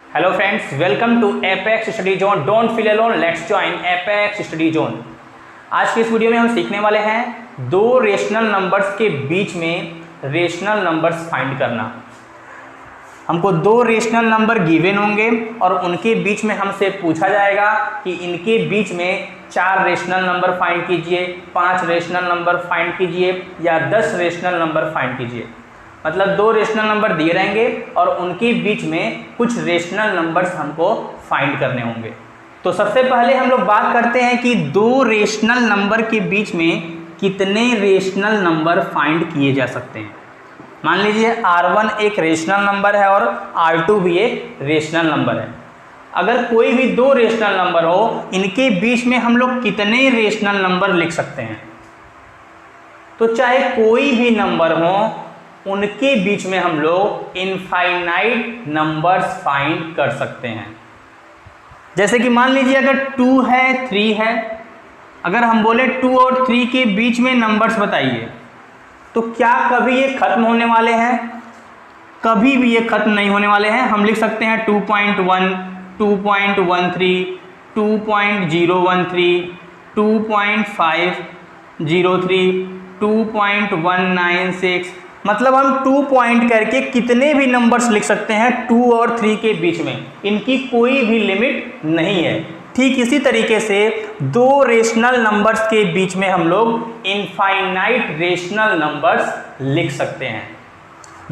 Hello friends, welcome to Apex Study Zone. Don't feel alone, let's join Apex Study Zone. आज के इस video में हम सीखने वाले हैं दो रेशनल नंबर्स के बीच में रेशनल नंबर्स फाइंड करना। हमको दो रेशनल नंबर गिवन होंगे और उनके बीच में हमसे पूछा जाएगा कि इनके बीच में 4 रेशनल नंबर फाइंड कीजिए, 5 रेशनल नंबर फाइंड कीजिए या 10 रेशनल नंबर फाइंड कीजिए। मतलब दो रेशनल नंबर दिए रहेंगे और उनके बीच में कुछ रेशनल नंबर्स हमको फाइंड करने होंगे। तो सबसे पहले हम लोग बात करते हैं कि दो रेशनल नंबर के बीच में कितने रेशनल नंबर फाइंड किए जा सकते हैं। मान लीजिए R1 एक रेशनल नंबर है और R2 भी एक रेशनल नंबर है। अगर कोई भी दो रेशनल नंबर हो, इनके बीच में हम लोग कितने रेशनल नंबर लिख सकते हैं। तो चाहे कोई भी नंबर हो, उनके बीच में हम लोग इनफाइनाइट नंबर्स फाइंड कर सकते हैं। जैसे कि मान लीजिए अगर 2 है 3 है, अगर हम बोले 2 और 3 के बीच में नंबर्स बताइए, तो क्या कभी ये खत्म होने वाले हैं? कभी भी ये खत्म नहीं होने वाले हैं। हम लिख सकते हैं 2.1, 2.13, 2.013, 2.503, 2.196। मतलब हम 2 पॉइंट करके कितने भी नंबर्स लिख सकते हैं 2 और 3 के बीच में, इनकी कोई भी लिमिट नहीं है। ठीक इसी तरीके से दो रेशनल नंबर्स के बीच में हम लोग इनफाइनाइट रेशनल नंबर्स लिख सकते हैं।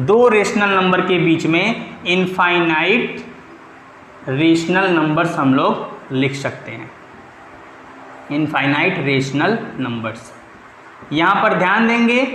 दो रेशनल नंबर के बीच में इनफाइनाइट रेशनल नंबर्स हम लोग लिख सकते हैं। इनफाइनाइट रेशनल नंबर्स, यहाँ पर ध्यान देंगे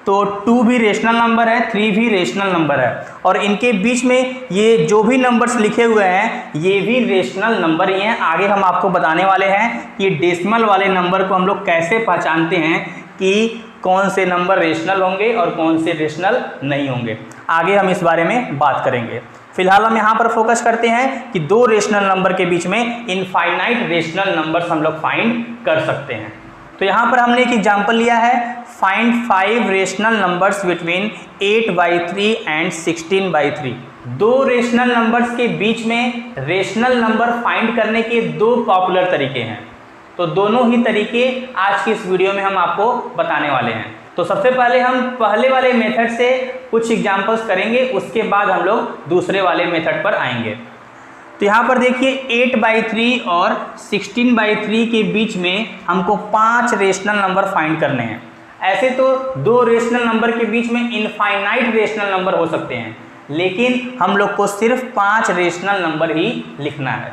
तो 2 भी रेशनल नंबर है, 3 भी रेशनल नंबर है और इनके बीच में ये जो भी नंबर्स लिखे हुए हैं ये भी रेशनल नंबर ही हैं। आगे हम आपको बताने वाले हैं कि डेसिमल वाले नंबर को हम लोग कैसे पहचानते हैं कि कौन से नंबर रेशनल होंगे और कौन से रेशनल नहीं होंगे। आगे हम इस बारे में बात करेंगे। फिलहाल हम यहाँ पर फोकस करते हैं कि दो रेशनल नंबर के बीच में इनफाइनाइट रेशनल नंबर्स हम लोग फाइंड कर सकते हैं। तो यहाँ पर हमने एक एग्जाम्पल लिया है, find 5 rational numbers between 8/3 and 16/3। दो रेशनल नंबर्स के बीच में रेशनल नंबर फाइंड करने के दो पॉपुलर तरीके हैं। तो दोनों ही तरीके आज की इस वीडियो में हम आपको बताने वाले हैं। तो सबसे पहले हम पहले वाले मेथड से कुछ एग्जाम्पल्स करेंगे, उसके बाद हम लोग दूसरे वाले मेथड पर आएंगे। तो यहाँ पर देखिए 8/3 और 16/3 के बीच में हमको 5 रेशनल नंबर फाइंड करने हैं। ऐसे तो दो रेशनल नंबर के बीच में इनफाइनाइट रेशनल नंबर हो सकते हैं, लेकिन हम लोग को सिर्फ 5 रेशनल नंबर ही लिखना है।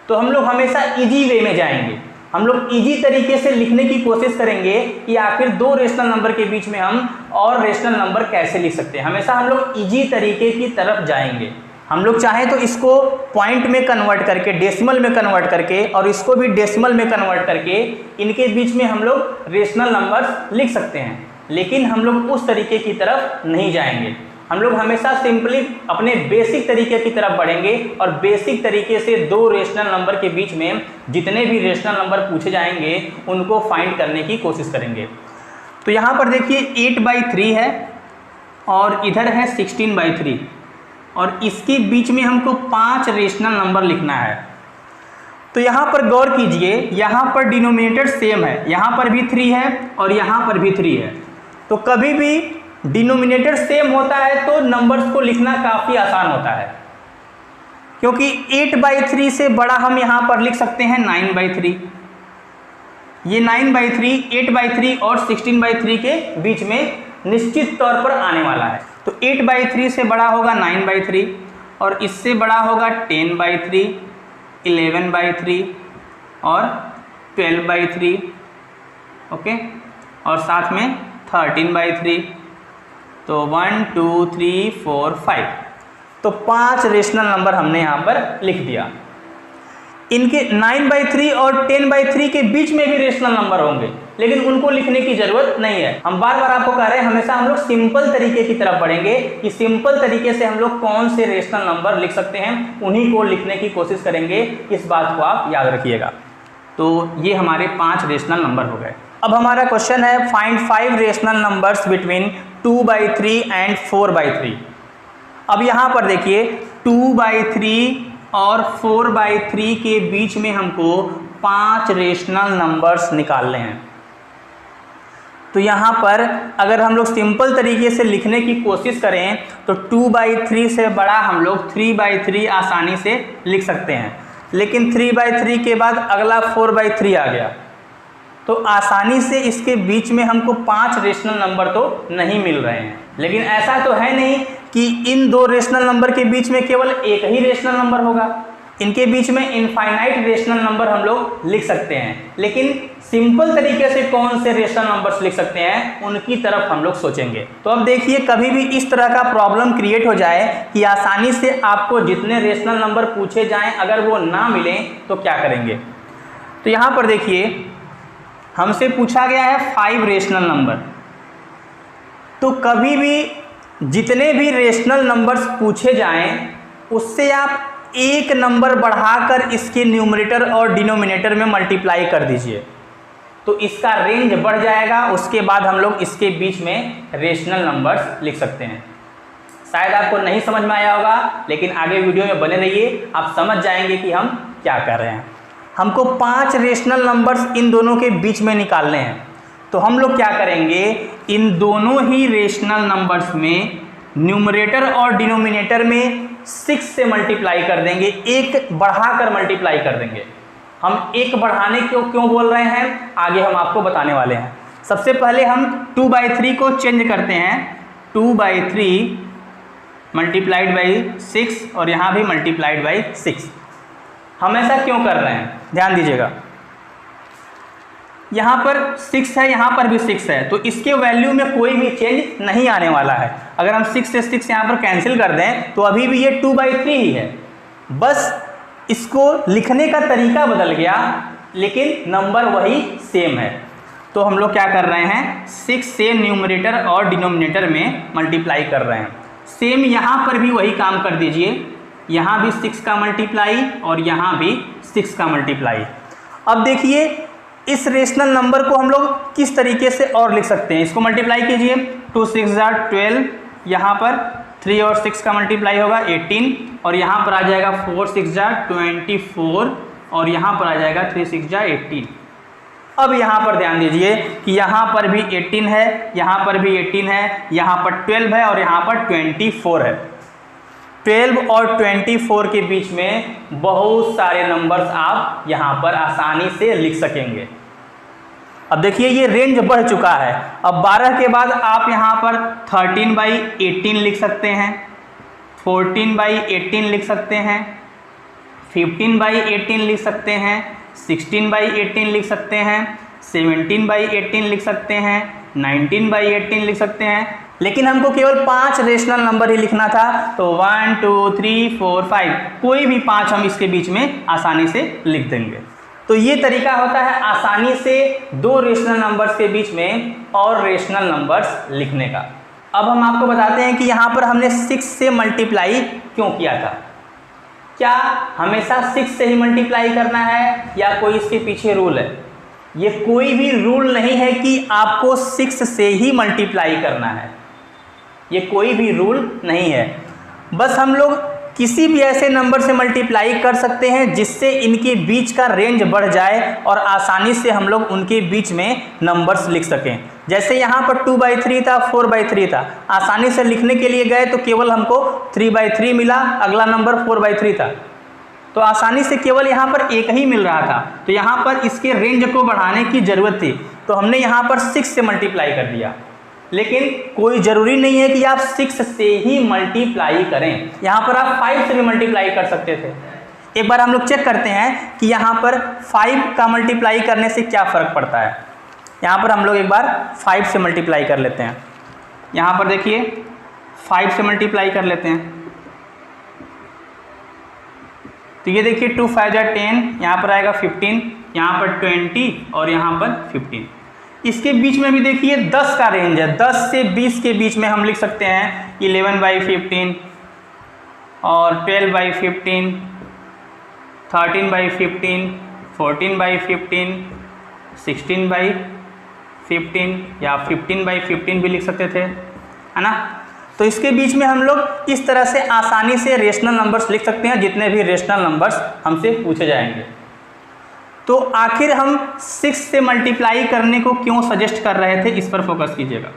तो हम लोग हमेशा इजी वे में जाएंगे। हम लोग इजी तरीके से लिखने की कोशिश करेंगे कि आखिर दो रेशनल नंबर के बीच में हम और रेशनल नंबर कैसे लिख सकते हैं। हमेशा हम लोग इजी तरीके की तरफ जाएंगे। हम लोग चाहें तो इसको पॉइंट में कन्वर्ट करके, डेसिमल में कन्वर्ट करके और इसको भी डेसिमल में कन्वर्ट करके इनके बीच में हम लोग रेशनल नंबर्स लिख सकते हैं, लेकिन हम लोग उस तरीके की तरफ नहीं जाएंगे। हम लोग हमेशा सिंपली अपने बेसिक तरीके की तरफ बढ़ेंगे और बेसिक तरीके से दो रेशनल नंबर के बीच में जितने भी रेशनल नंबर पूछे जाएंगे उनको फाइंड करने की कोशिश करेंगे। तो यहाँ पर देखिए 8/3 है और इधर है 16/3 और इसके बीच में हमको 5 रेशनल नंबर लिखना है। तो यहाँ पर गौर कीजिए, यहाँ पर डिनोमिनेटर सेम है, यहाँ पर भी 3 है और यहाँ पर भी 3 है। तो कभी भी डिनोमिनेटर सेम होता है तो नंबर्स को लिखना काफ़ी आसान होता है, क्योंकि 8/3 से बड़ा हम यहाँ पर लिख सकते हैं 9/3। ये 9/3 8/3 और 16/3 के बीच में निश्चित तौर पर आने वाला है। तो 8/3 से बड़ा होगा 9/3 और इससे बड़ा होगा 10/3, 11/3 और 12/3, ओके, और साथ में 13/3। तो 1 2 3 4 5, तो 5 रेशनल नंबर हमने यहाँ पर लिख दिया। इनके 9/3 और 10/3 के बीच में भी रेशनल नंबर होंगे, लेकिन उनको लिखने की जरूरत नहीं है। हम बार बार आपको कह रहे हैं हमेशा हम लोग सिंपल तरीके की तरफ बढ़ेंगे कि सिंपल तरीके से हम लोग कौन से रेशनल नंबर लिख सकते हैं, उन्हीं को लिखने की कोशिश करेंगे। इस बात को आप याद रखिएगा। तो ये हमारे 5 रेशनल नंबर हो गए। अब हमारा क्वेश्चन है find 5 rational numbers between 2/3 and 4/3। अब यहाँ पर देखिए 2/3 और 4/3 के बीच में हमको 5 रेशनल नंबर्स निकालने हैं। तो यहाँ पर अगर हम लोग सिंपल तरीके से लिखने की कोशिश करें तो 2/3 से बड़ा हम लोग 3/3 आसानी से लिख सकते हैं, लेकिन 3/3 के बाद अगला 4/3 आ गया, तो आसानी से इसके बीच में हमको 5 रेशनल नंबर तो नहीं मिल रहे हैं। लेकिन ऐसा तो है नहीं कि इन 2 रेशनल नंबर के बीच में केवल एक ही रेशनल नंबर होगा, इनके बीच में इनफाइनाइट रेशनल नंबर हम लोग लिख सकते हैं। लेकिन सिंपल तरीके से कौन से रेशनल नंबर्स लिख सकते हैं उनकी तरफ हम लोग सोचेंगे। तो अब देखिए, कभी भी इस तरह का प्रॉब्लम क्रिएट हो जाए कि आसानी से आपको जितने रेशनल नंबर पूछे जाएं अगर वो ना मिलें तो क्या करेंगे। तो यहाँ पर देखिए, हमसे पूछा गया है 5 रेशनल नंबर। तो कभी भी जितने भी रेशनल नंबर्स पूछे जाएं उससे आप एक नंबर बढ़ाकर इसके न्यूमरेटर और डिनोमिनेटर में मल्टीप्लाई कर दीजिए, तो इसका रेंज बढ़ जाएगा। उसके बाद हम लोग इसके बीच में रेशनल नंबर्स लिख सकते हैं। शायद आपको नहीं समझ में आया होगा, लेकिन आगे वीडियो में बने रहिए, आप समझ जाएंगे कि हम क्या कर रहे हैं। हमको 5 रेशनल नंबर्स इन दोनों के बीच में निकालने हैं। तो हम लोग क्या करेंगे, इन दोनों ही रेशनल नंबर्स में न्यूमरेटर और डिनोमिनेटर में 6 से मल्टीप्लाई कर देंगे, एक बढ़ाकर मल्टीप्लाई कर देंगे। हम एक बढ़ाने क्यों बोल रहे हैं आगे हम आपको बताने वाले हैं। सबसे पहले हम 2/3 को चेंज करते हैं, 2/3 मल्टीप्लाइड बाई 6 और यहाँ भी मल्टीप्लाइड बाई 6। हम ऐसा क्यों कर रहे हैं, ध्यान दीजिएगा। यहाँ पर 6 है, यहाँ पर भी 6 है, तो इसके वैल्यू में कोई भी चेंज नहीं आने वाला है। अगर हम 6 से 6 यहाँ पर कैंसिल कर दें तो अभी भी ये 2/3 ही है, बस इसको लिखने का तरीका बदल गया, लेकिन नंबर वही सेम है। तो हम लोग क्या कर रहे हैं, 6 से न्यूमरेटर और डिनोमिनेटर में मल्टीप्लाई कर रहे हैं। सेम यहाँ पर भी वही काम कर दीजिए, यहाँ भी 6 का मल्टीप्लाई और यहाँ भी 6 का मल्टीप्लाई। अब देखिए, इस रेशनल नंबर को हम लोग किस तरीके से और लिख सकते हैं, इसको मल्टीप्लाई कीजिए। 2 6 12, यहाँ पर 3 और 6 का मल्टीप्लाई होगा 18, और यहाँ पर आ जाएगा 4 6 24 और यहाँ पर आ जाएगा 3 6 18। अब यहाँ पर ध्यान दीजिए कि यहाँ पर भी 18 है, यहाँ पर भी 18 है, यहाँ पर 12 है और यहाँ पर 24 है। 12 और 24 के बीच में बहुत सारे नंबर्स आप यहाँ पर आसानी से लिख सकेंगे। अब देखिए, ये रेंज बढ़ चुका है। अब 12 के बाद आप यहाँ पर 13/18 लिख सकते हैं, 14/18 लिख सकते हैं, 15/18 लिख सकते हैं, 16/18 लिख सकते हैं, 17/18 लिख सकते हैं, 19/18 लिख सकते हैं। लेकिन हमको केवल 5 रेशनल नंबर ही लिखना था, तो 1 2 3 4 5 कोई भी 5 हम इसके बीच में आसानी से लिख देंगे। तो ये तरीका होता है आसानी से 2 रेशनल नंबर्स के बीच में और रेशनल नंबर्स लिखने का। अब हम आपको बताते हैं कि यहाँ पर हमने 6 से मल्टीप्लाई क्यों किया था। क्या हमेशा 6 से ही मल्टीप्लाई करना है या कोई इसके पीछे रूल है? ये कोई भी रूल नहीं है कि आपको 6 से ही मल्टीप्लाई करना है, ये कोई भी रूल नहीं है। बस हम लोग किसी भी ऐसे नंबर से मल्टीप्लाई कर सकते हैं जिससे इनके बीच का रेंज बढ़ जाए और आसानी से हम लोग उनके बीच में नंबर्स लिख सकें। जैसे यहाँ पर 2/3 था, 4/3 था, आसानी से लिखने के लिए गए तो केवल हमको 3/3 मिला, अगला नंबर 4/3 था, तो आसानी से केवल यहाँ पर एक ही मिल रहा था। तो यहाँ पर इसके रेंज को बढ़ाने की ज़रूरत थी, तो हमने यहाँ पर 6 से मल्टीप्लाई कर दिया। लेकिन कोई ज़रूरी नहीं है कि आप 6 से ही मल्टीप्लाई करें, यहाँ पर आप 5 से भी मल्टीप्लाई कर सकते थे। एक बार हम लोग चेक करते हैं कि यहाँ पर 5 का मल्टीप्लाई करने से क्या फ़र्क पड़ता है। यहाँ पर हम लोग एक बार 5 से मल्टीप्लाई कर लेते हैं। यहाँ पर देखिए 5 से मल्टीप्लाई कर लेते हैं, तो ये देखिए 2 5 10, यहाँ पर आएगा 15, यहाँ पर 20 और यहाँ पर 15। इसके बीच में भी देखिए 10 का रेंज है, 10 से 20 के बीच में हम लिख सकते हैं 11/15 और 12/15, 13/15, 14/15, 16/15 या 15/15 भी लिख सकते थे, है ना। तो इसके बीच में हम लोग इस तरह से आसानी से रेशनल नंबर्स लिख सकते हैं जितने भी रेशनल नंबर्स हमसे पूछे जाएंगे। तो आखिर हम 6 से मल्टीप्लाई करने को क्यों सजेस्ट कर रहे थे, इस पर फोकस कीजिएगा।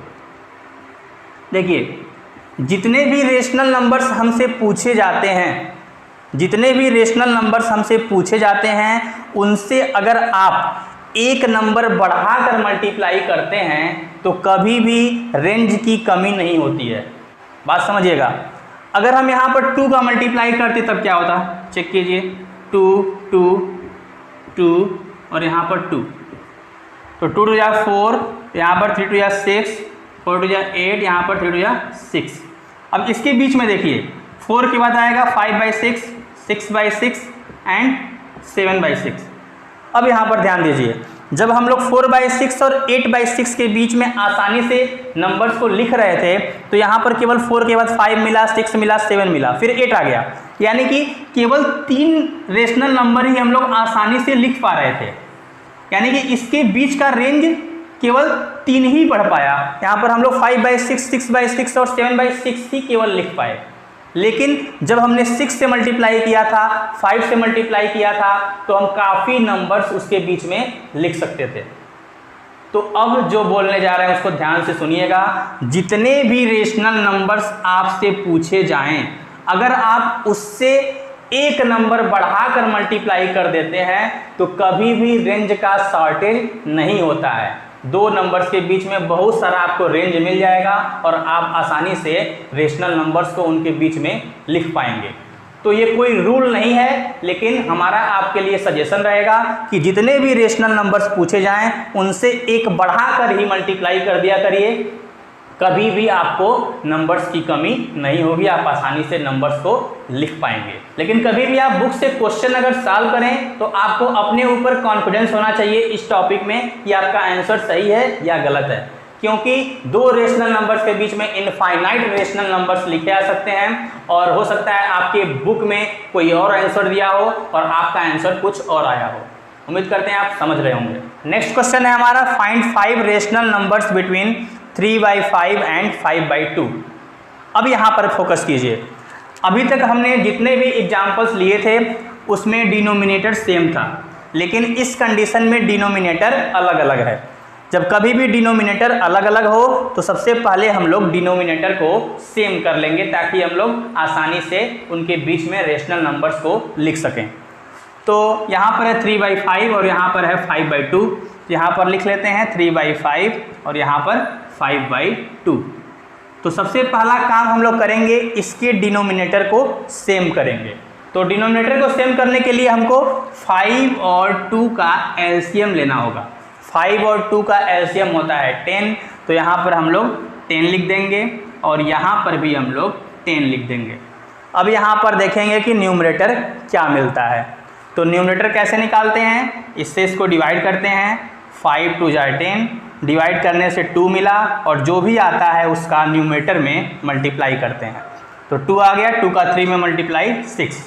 देखिए, जितने भी रेशनल नंबर्स हमसे पूछे जाते हैं, जितने भी रेशनल नंबर्स हमसे पूछे जाते हैं, उनसे अगर आप एक नंबर बढ़ाकर मल्टीप्लाई करते हैं तो कभी भी रेंज की कमी नहीं होती है। बात समझिएगा। अगर हम यहाँ पर 2 का मल्टीप्लाई करते तब क्या होता, चेक कीजिए, 2 2 2 और यहाँ पर 2, तो 2 2 या 4, यहाँ पर 3 2 या 6, 4 2 या 8, यहाँ पर 3 2 या 6। अब इसके बीच में देखिए, 4 के बाद आएगा 5/6, 6/6 एंड 7/6। अब यहाँ पर ध्यान दीजिए, जब हम लोग 4/6 और 8/6 के बीच में आसानी से नंबर्स को लिख रहे थे तो यहाँ पर केवल 4 के बाद 5 मिला, 6 मिला, 7 मिला, फिर 8 आ गया। यानी कि केवल 3 रेशनल नंबर ही हम लोग आसानी से लिख पा रहे थे, यानी कि इसके बीच का रेंज केवल 3 ही बढ़ पाया। यहाँ पर हम लोग 5/6, 6/6 और 7/6 ही केवल लिख पाए। लेकिन जब हमने 6 से मल्टीप्लाई किया था, 5 से मल्टीप्लाई किया था, तो हम काफ़ी नंबर्स उसके बीच में लिख सकते थे। तो अब जो बोलने जा रहे हैं उसको ध्यान से सुनिएगा। जितने भी रेशनल नंबर्स आपसे पूछे जाएं, अगर आप उससे एक नंबर बढ़ाकर मल्टीप्लाई कर देते हैं तो कभी भी रेंज का शॉर्टेज नहीं होता है। 2 नंबर्स के बीच में बहुत सारा आपको रेंज मिल जाएगा और आप आसानी से रेशनल नंबर्स को उनके बीच में लिख पाएंगे। तो ये कोई रूल नहीं है, लेकिन हमारा आपके लिए सजेशन रहेगा कि जितने भी रेशनल नंबर्स पूछे जाएं उनसे एक बढ़ाकर ही मल्टीप्लाई कर दिया करिए। कभी भी आपको नंबर्स की कमी नहीं होगी, आप आसानी से नंबर्स को लिख पाएंगे। लेकिन कभी भी आप बुक से क्वेश्चन अगर सॉल्व करें तो आपको अपने ऊपर कॉन्फिडेंस होना चाहिए इस टॉपिक में कि आपका आंसर सही है या गलत है, क्योंकि 2 रेशनल नंबर्स के बीच में इनफाइनाइट रेशनल नंबर्स लिखे आ सकते हैं और हो सकता है आपके बुक में कोई और आंसर दिया हो और आपका आंसर कुछ और आया हो। उम्मीद करते हैं आप समझ रहे होंगे। नेक्स्ट क्वेश्चन है हमारा, find 5 rational numbers between 3/5 and 5/2। अब यहाँ पर फोकस कीजिए। अभी तक हमने जितने भी एग्जाम्पल्स लिए थे उसमें डिनोमिनेटर सेम था, लेकिन इस कंडीशन में डिनोमिनेटर अलग अलग है। जब कभी भी डिनोमिनेटर अलग अलग हो तो सबसे पहले हम लोग डिनोमिनेटर को सेम कर लेंगे ताकि हम लोग आसानी से उनके बीच में रेशनल नंबर्स को लिख सकें। तो यहाँ पर है 3/5 और यहाँ पर है 5/2। यहाँ पर लिख लेते हैं 3/5 और यहाँ पर 5/2। तो सबसे पहला काम हम लोग करेंगे, इसके डिनोमिनेटर को सेम करेंगे। तो डिनोमिनेटर को सेम करने के लिए हमको 5 और 2 का एलसीएम लेना होगा। 5 और 2 का एलसीएम होता है 10, तो यहाँ पर हम लोग 10 लिख देंगे और यहाँ पर भी हम लोग 10 लिख देंगे। अब यहाँ पर देखेंगे कि न्यूमरेटर क्या मिलता है। तो न्यूमरेटर कैसे निकालते हैं, इससे इसको डिवाइड करते हैं। 5 2 जा 10, डिवाइड करने से 2 मिला और जो भी आता है उसका न्यूमरेटर में मल्टीप्लाई करते हैं। तो 2 आ गया, 2 का 3 में मल्टीप्लाई 6।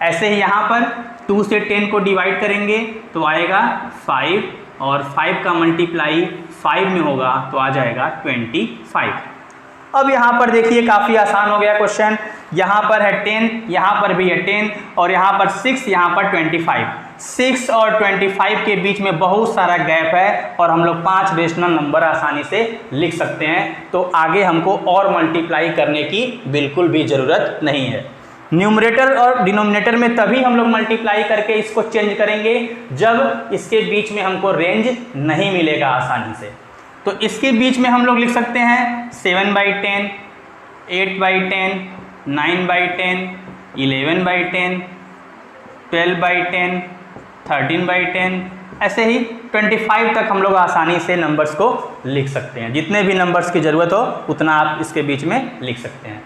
ऐसे ही यहाँ पर 2 से 10 को डिवाइड करेंगे तो आएगा 5 और 5 का मल्टीप्लाई 5 में होगा तो आ जाएगा 25। अब यहाँ पर देखिए काफ़ी आसान हो गया क्वेश्चन। यहाँ पर है 10, यहाँ पर भी है 10 और यहाँ पर 6, यहाँ पर 25। 6 और 25 के बीच में बहुत सारा गैप है और हम लोग 5 रेशनल नंबर आसानी से लिख सकते हैं। तो आगे हमको और मल्टीप्लाई करने की बिल्कुल भी ज़रूरत नहीं है। न्यूमरेटर और डिनोमिनेटर में तभी हम लोग मल्टीप्लाई करके इसको चेंज करेंगे जब इसके बीच में हमको रेंज नहीं मिलेगा आसानी से। तो इसके बीच में हम लोग लिख सकते हैं 7/10, 8/10, 9/10, 11/10, 12/10, 13/10, ऐसे ही 25 तक हम लोग आसानी से नंबर्स को लिख सकते हैं। जितने भी नंबर्स की ज़रूरत हो उतना आप इसके बीच में लिख सकते हैं।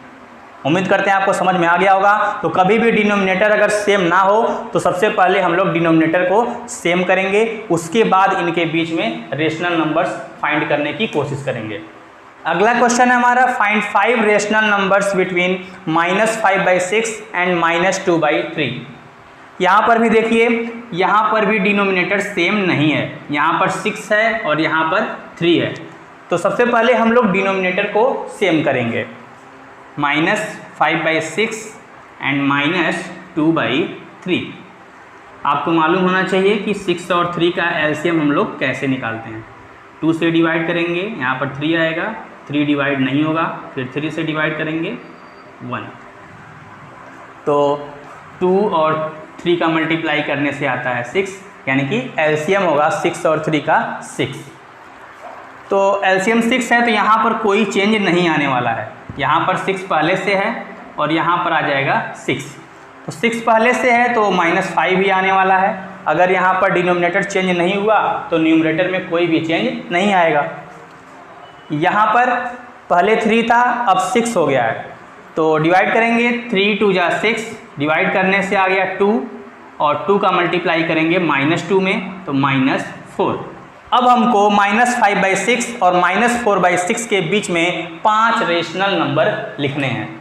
उम्मीद करते हैं आपको समझ में आ गया होगा। तो कभी भी डिनोमिनेटर अगर सेम ना हो तो सबसे पहले हम लोग डिनोमिनेटर को सेम करेंगे, उसके बाद इनके बीच में रेशनल नंबर्स फाइंड करने की कोशिश करेंगे। अगला क्वेश्चन है हमारा, find 5 rational numbers between -5/6 and -2/3। यहाँ पर भी देखिए, यहाँ पर भी डिनोमिनेटर सेम नहीं है। यहाँ पर 6 है और यहाँ पर 3 है। तो सबसे पहले हम लोग डिनोमिनेटर को सेम करेंगे। -5/6 एंड -2/3। आपको मालूम होना चाहिए कि 6 और 3 का एलसीएम हम लोग कैसे निकालते हैं। 2 से डिवाइड करेंगे, यहाँ पर 3 आएगा, 3 डिवाइड नहीं होगा, फिर 3 से डिवाइड करेंगे 1। तो 2 और 3 का मल्टीप्लाई करने से आता है 6, यानी कि एलसीएम होगा 6 और 3 का 6। तो एलसीएम 6 है, तो यहाँ पर कोई चेंज नहीं आने वाला है। यहाँ पर 6 पहले से है और यहाँ पर आ जाएगा 6। तो 6 पहले से है तो -5 ही आने वाला है। अगर यहाँ पर डिनोमिनेटर चेंज नहीं हुआ तो न्यूमरेटर में कोई भी चेंज नहीं आएगा। यहाँ पर पहले 3 था, अब 6 हो गया है, तो डिवाइड करेंगे, 3 2 जा 6, डिवाइड करने से आ गया 2 और 2 का मल्टीप्लाई करेंगे -2 में तो -4। अब हमको -5/6 और -4/6 के बीच में 5 रेशनल नंबर लिखने हैं।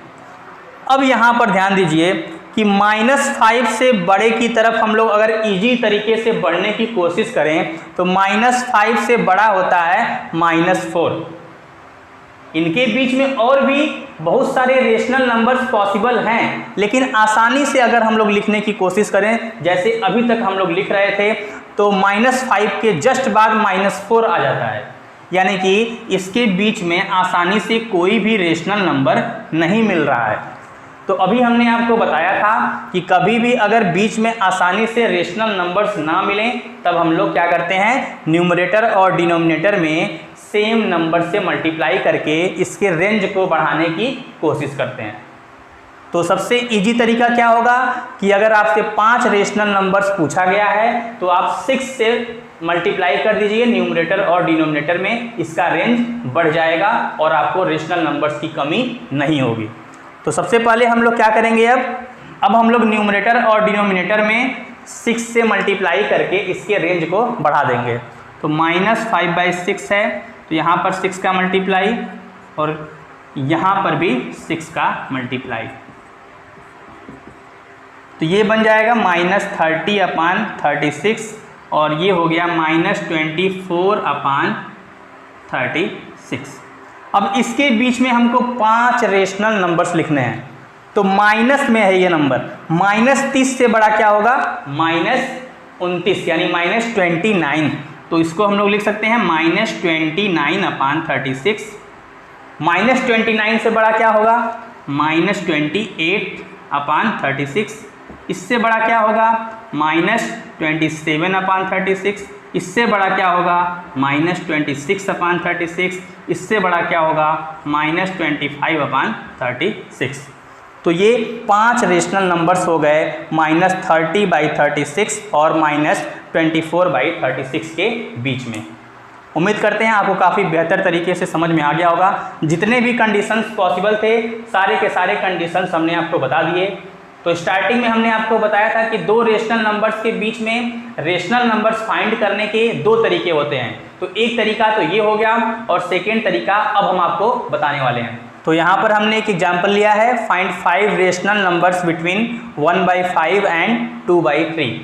अब यहाँ पर ध्यान दीजिए कि -5 से बड़े की तरफ हम लोग अगर इजी तरीके से बढ़ने की कोशिश करें तो -5 से बड़ा होता है -4। इनके बीच में और भी बहुत सारे रेशनल नंबर्स पॉसिबल हैं, लेकिन आसानी से अगर हम लोग लिखने की कोशिश करें, जैसे अभी तक हम लोग लिख रहे थे, तो -5 के जस्ट बाद -4 आ जाता है, यानी कि इसके बीच में आसानी से कोई भी रेशनल नंबर नहीं मिल रहा है। तो अभी हमने आपको बताया था कि कभी भी अगर बीच में आसानी से रेशनल नंबर्स ना मिलें तब हम लोग क्या करते हैं, न्यूमरेटर और डिनोमिनेटर में सेम नंबर से मल्टीप्लाई करके इसके रेंज को बढ़ाने की कोशिश करते हैं। तो सबसे इजी तरीका क्या होगा कि अगर आपसे 5 रेशनल नंबर्स पूछा गया है तो आप 6 से मल्टीप्लाई कर दीजिए न्यूमरेटर और डिनोमिनेटर में, इसका रेंज बढ़ जाएगा और आपको रेशनल नंबर्स की कमी नहीं होगी। तो सबसे पहले हम लोग क्या करेंगे, अब हम लोग न्यूमरेटर और डिनोमिनेटर में 6 से मल्टीप्लाई करके इसके रेंज को बढ़ा देंगे। तो -5/6 है, तो यहाँ पर 6 का मल्टीप्लाई और यहाँ पर भी 6 का मल्टीप्लाई, तो ये बन जाएगा -30/36 और ये हो गया -24/36। अब इसके बीच में हमको 5 रेशनल नंबर्स लिखने हैं, तो माइनस में है ये नंबर। -30 से बड़ा क्या होगा, -29 यानी -29। तो इसको हम लोग लिख सकते हैं -29/36। -29 से बड़ा क्या होगा, -28/36। इससे बड़ा क्या होगा, -27/36। इससे बड़ा क्या होगा, -26/36। इससे बड़ा क्या होगा, -25/36। तो ये 5 रेशनल नंबर्स हो गए -30/36 और -24/36 के बीच में। उम्मीद करते हैं आपको काफ़ी बेहतर तरीके से समझ में आ गया होगा। जितने भी कंडीशंस पॉसिबल थे सारे के सारे कंडीशंस हमने आपको बता दिए। तो स्टार्टिंग में हमने आपको बताया था कि 2 रेशनल नंबर्स के बीच में रेशनल नंबर्स फाइंड करने के 2 तरीके होते हैं। तो एक तरीका तो ये हो गया और सेकेंड तरीका अब हम आपको बताने वाले हैं। तो यहाँ पर हमने एक एग्जाम्पल लिया है, find 5 rational numbers between 1/5 and 2/3।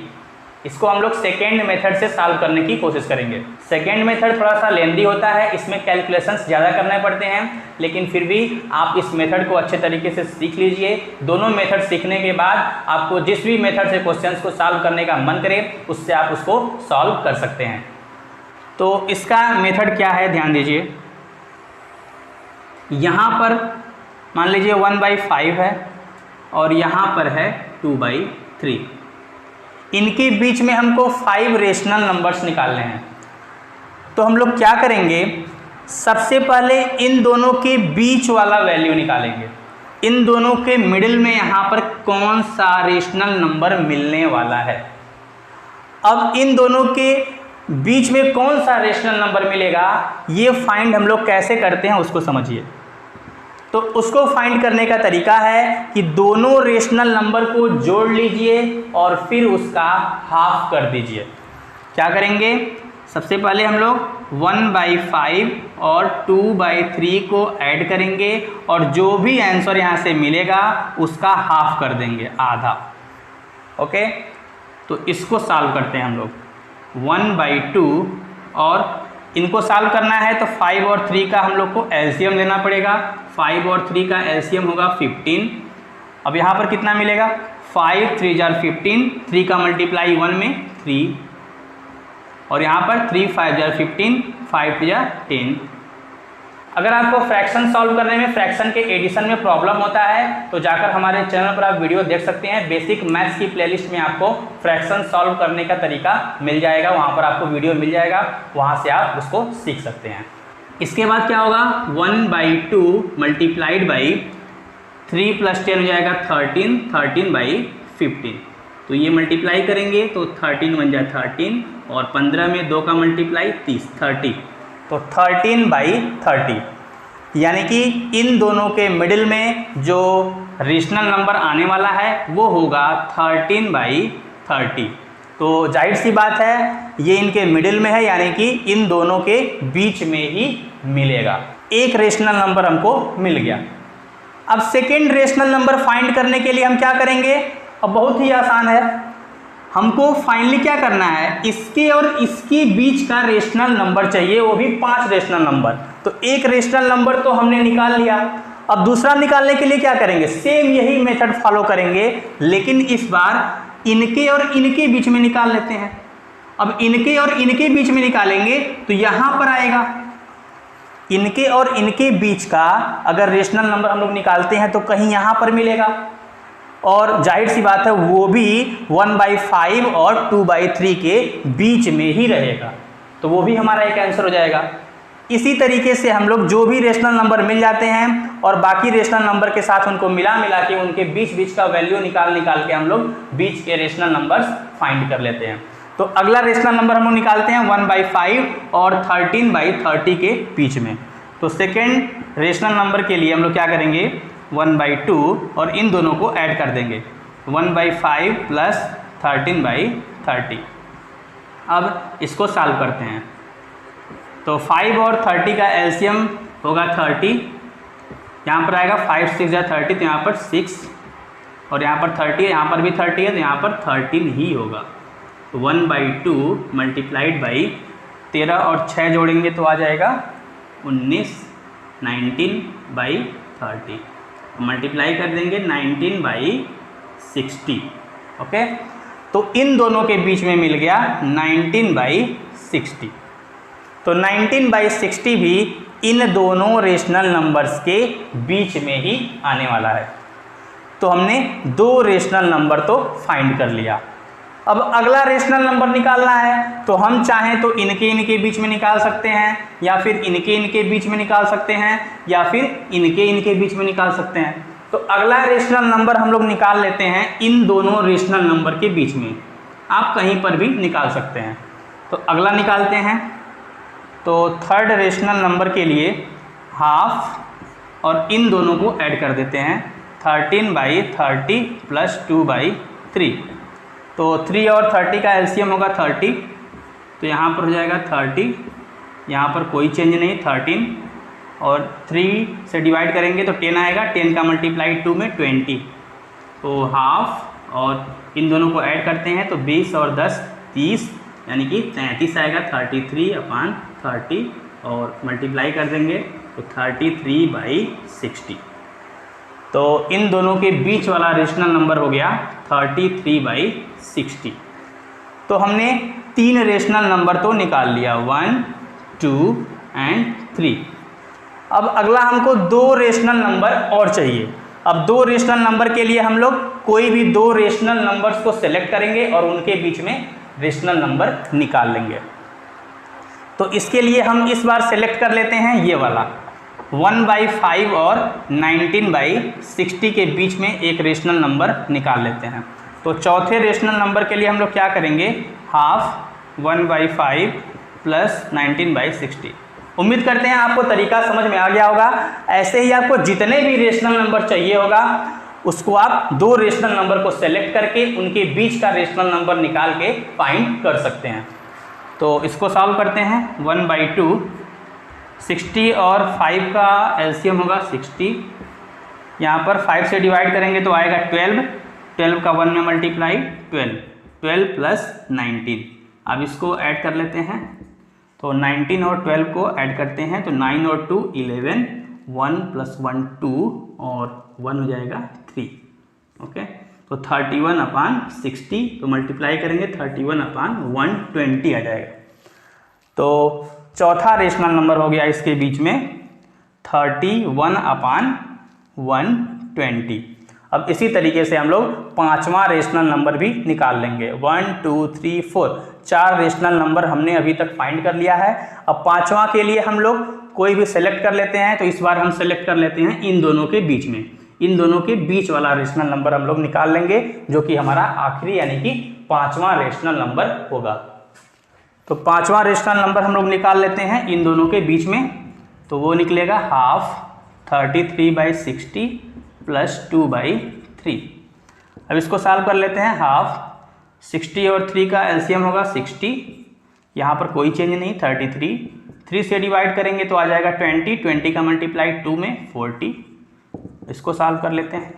इसको हम लोग सेकेंड मेथड से सॉल्व करने की कोशिश करेंगे। सेकेंड मेथड थोड़ा सा लेंदी होता है, इसमें कैलकुलेशंस ज़्यादा करने पड़ते हैं, लेकिन फिर भी आप इस मेथड को अच्छे तरीके से सीख लीजिए। दोनों मेथड सीखने के बाद आपको जिस भी मेथड से क्वेश्चंस को सॉल्व करने का मन करे उससे आप उसको सॉल्व कर सकते हैं। तो इसका मेथड क्या है, ध्यान दीजिए। यहाँ पर मान लीजिए 1/5 है और यहाँ पर है 2/3। इनके बीच में हमको 5 रेशनल नंबर्स निकालने हैं। तो हम लोग क्या करेंगे, सबसे पहले इन दोनों के बीच वाला वैल्यू निकालेंगे। इन दोनों के मिडिल में यहाँ पर कौन सा रेशनल नंबर मिलने वाला है। अब इन दोनों के बीच में कौन सा रेशनल नंबर मिलेगा, ये फाइंड हम लोग कैसे करते हैं उसको समझिए। तो उसको फाइंड करने का तरीका है कि दोनों रेशनल नंबर को जोड़ लीजिए और फिर उसका हाफ कर दीजिए। क्या करेंगे, सबसे पहले हम लोग 1/5 और 2/3 को ऐड करेंगे और जो भी आंसर यहाँ से मिलेगा उसका हाफ कर देंगे, आधा। ओके, तो इसको सॉल्व करते हैं हम लोग। 1/2 और इनको सॉल्व करना है तो 5 और 3 का हम लोग को एलसीएम लेना पड़ेगा। 5 और 3 का एलसीएम होगा 15। अब यहाँ पर कितना मिलेगा, 5 3 जार 15, 3 का मल्टीप्लाई 1 में 3, और यहाँ पर 3 5 जार 15, 5 जार 10। अगर आपको फ्रैक्शन सॉल्व करने में, फ्रैक्शन के एडिशन में प्रॉब्लम होता है तो जाकर हमारे चैनल पर आप वीडियो देख सकते हैं। बेसिक मैथ्स की प्लेलिस्ट में आपको फ्रैक्शन सॉल्व करने का तरीका मिल जाएगा, वहाँ पर आपको वीडियो मिल जाएगा, वहाँ से आप उसको सीख सकते हैं। इसके बाद क्या होगा, 1/2 मल्टीप्लाइड बाई 3 + 10 हो जाएगा 13, 13/15। तो ये मल्टीप्लाई करेंगे तो 13 × 1 = 13, और 15 में 2 का मल्टीप्लाई 30, 30। तो 13/30, यानी कि इन दोनों के मिडिल में जो रेशनल नंबर आने वाला है वो होगा 13/30। तो जाहिर सी बात है ये इनके मिडिल में है, यानी कि इन दोनों के बीच में ही मिलेगा। एक रेशनल नंबर हमको मिल गया। अब सेकेंड रेशनल नंबर फाइंड करने के लिए हम क्या करेंगे, अब बहुत ही आसान है। हमको फाइनली क्या करना है, इसके और इसके बीच का रेशनल नंबर चाहिए, वो भी 5 रेशनल नंबर। तो एक रेशनल नंबर तो हमने निकाल लिया। अब दूसरा निकालने के लिए क्या करेंगे, सेम यही मेथड फॉलो करेंगे, लेकिन इस बार इनके और इनके बीच में निकाल लेते हैं। अब इनके और इनके बीच में निकालेंगे तो यहाँ पर आएगा, इनके और इनके बीच का अगर रेशनल नंबर हम लोग निकालते हैं तो कहीं यहाँ पर मिलेगा, और जाहिर सी बात है वो भी 1/5 और 2/3 के बीच में ही रहेगा, तो वो भी हमारा एक आंसर हो जाएगा। इसी तरीके से हम लोग जो भी रेशनल नंबर मिल जाते हैं और बाकी रेशनल नंबर के साथ उनको मिला के उनके बीच का वैल्यू निकाल के हम लोग बीच के रेशनल नंबर्स फाइंड कर लेते हैं। तो अगला रेशनल नंबर हम लोग निकालते हैं 1/5 और 13/30 के बीच में। तो सेकेंड रेशनल नंबर के लिए हम लोग क्या करेंगे, 1/2 और इन दोनों को ऐड कर देंगे, 1/5 + 13/30। अब इसको सॉल्व करते हैं। तो 5 और 30 का एलसीएम होगा 30, यहाँ पर आएगा 5 6 = 30, तो यहाँ पर 6, और यहाँ पर 30 है, यहाँ पर भी 30 है, तो यहाँ पर 13 ही होगा। 1/2 मल्टीप्लाइड बाई 13 और 6 जोड़ेंगे तो आ जाएगा 19, 19/30, मल्टीप्लाई कर देंगे 19/60। ओके, तो इन दोनों के बीच में मिल गया 19/60। तो 19/60 भी इन दोनों रेशनल नंबर्स के बीच में ही आने वाला है। तो हमने 2 रेशनल नंबर तो फाइंड कर लिया। अब अगला रेशनल नंबर निकालना है, तो हम चाहें तो इनके बीच में निकाल सकते हैं, या फिर इनके बीच में निकाल सकते हैं, या फिर इनके बीच में निकाल सकते हैं। तो अगला रेशनल नंबर हम लोग निकाल लेते हैं इन दोनों रेशनल नंबर के बीच में, आप कहीं पर भी निकाल सकते हैं। तो अगला निकालते हैं। तो थर्ड रेशनल नंबर के लिए हाफ और इन दोनों को ऐड कर देते हैं, 13/30 + 2/3। तो 3 और 30 का एलसीएम होगा 30, तो यहाँ पर हो जाएगा 30, यहाँ पर कोई चेंज नहीं, 13, और 3 से डिवाइड करेंगे तो 10 आएगा, 10 का मल्टीप्लाई 2 में 20। तो हाफ और इन दोनों को ऐड करते हैं तो 20 और 10 30, यानी कि 33 आएगा, 33/30, और मल्टीप्लाई कर देंगे तो 33/60। तो इन दोनों के बीच वाला रेशनल नंबर हो गया 33/60। तो हमने 3 रेशनल नंबर तो निकाल लिया, 1 2 एंड 3। अब अगला हमको 2 रेशनल नंबर और चाहिए। अब 2 रेशनल नंबर के लिए हम लोग कोई भी 2 रेशनल नंबर्स को सेलेक्ट करेंगे और उनके बीच में रेशनल नंबर निकाल लेंगे। तो इसके लिए हम इस बार सेलेक्ट कर लेते हैं ये वाला, 1/5 और 19/60 के बीच में एक रेशनल नंबर निकाल लेते हैं। तो चौथे रेशनल नंबर के लिए हम लोग क्या करेंगे, हाफ 1/5 + 19/60। उम्मीद करते हैं आपको तरीका समझ में आ गया होगा। ऐसे ही आपको जितने भी रेशनल नंबर चाहिए होगा उसको आप 2 रेशनल नंबर को सेलेक्ट करके उनके बीच का रेशनल नंबर निकाल के फाइंड कर सकते हैं। तो इसको सॉल्व करते हैं। 1/2, 60 और 5 का एलसीएम होगा 60। यहाँ पर 5 से डिवाइड करेंगे तो आएगा 12, 12 का 1 में मल्टीप्लाई 12, 12 + 19। अब इसको ऐड कर लेते हैं। तो 19 और 12 को ऐड करते हैं तो 9 और 2 11, 1 + 1 2 और 1 हो जाएगा 3। ओके, तो 31/60, तो मल्टीप्लाई करेंगे 31/120 आ जाएगा। तो चौथा रेशनल नंबर हो गया इसके बीच में 31/120। अब इसी तरीके से हम लोग पांचवा रेशनल नंबर भी निकाल लेंगे। 1 2 3 4 4 रेशनल नंबर हमने अभी तक फाइंड कर लिया है। अब पांचवा के लिए हम लोग कोई भी सेलेक्ट कर लेते हैं। तो इस बार हम सेलेक्ट कर लेते हैं इन दोनों के बीच में, इन दोनों के बीच वाला रेशनल नंबर हम लोग निकाल लेंगे, जो कि हमारा आखिरी यानी कि पांचवा रेशनल नंबर होगा। तो पांचवा रेशनल नंबर हम लोग निकाल लेते हैं इन दोनों के बीच में। तो वो निकलेगा हाफ 33/60 + 2/3। अब इसको सॉल्व कर लेते हैं। हाफ 60 और 3 का एलसीएम होगा 60, यहाँ पर कोई चेंज नहीं 33, 3 से डिवाइड करेंगे तो आ जाएगा 20, 20 का मल्टीप्लाई 2 में 40। इसको सॉल्व कर लेते हैं,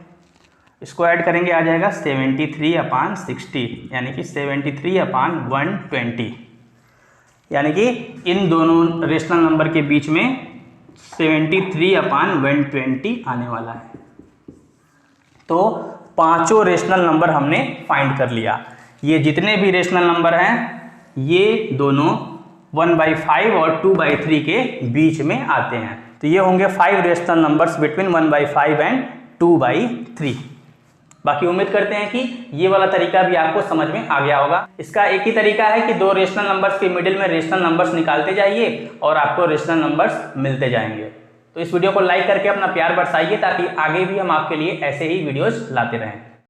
इसको ऐड करेंगे आ जाएगा 73/60 यानी कि 73/120, यानी कि इन दोनों रेशनल नंबर के बीच में 73/120 आने वाला है। तो पांचों रेशनल नंबर हमने फाइंड कर लिया। ये जितने भी रेशनल नंबर हैं ये दोनों 1/5 और 2/3 के बीच में आते हैं। तो ये होंगे 5 रेशनल नंबर्स बिटवीन 1/5 एंड 2/3। बाकी उम्मीद करते हैं कि ये वाला तरीका भी आपको समझ में आ गया होगा। इसका एक ही तरीका है कि दो रेशनल नंबर्स के मिडिल में रेशनल नंबर्स निकालते जाइए और आपको रेशनल नंबर्स मिलते जाएंगे। तो इस वीडियो को लाइक करके अपना प्यार बरसाइए ताकि आगे भी हम आपके लिए ऐसे ही वीडियोस लाते रहें।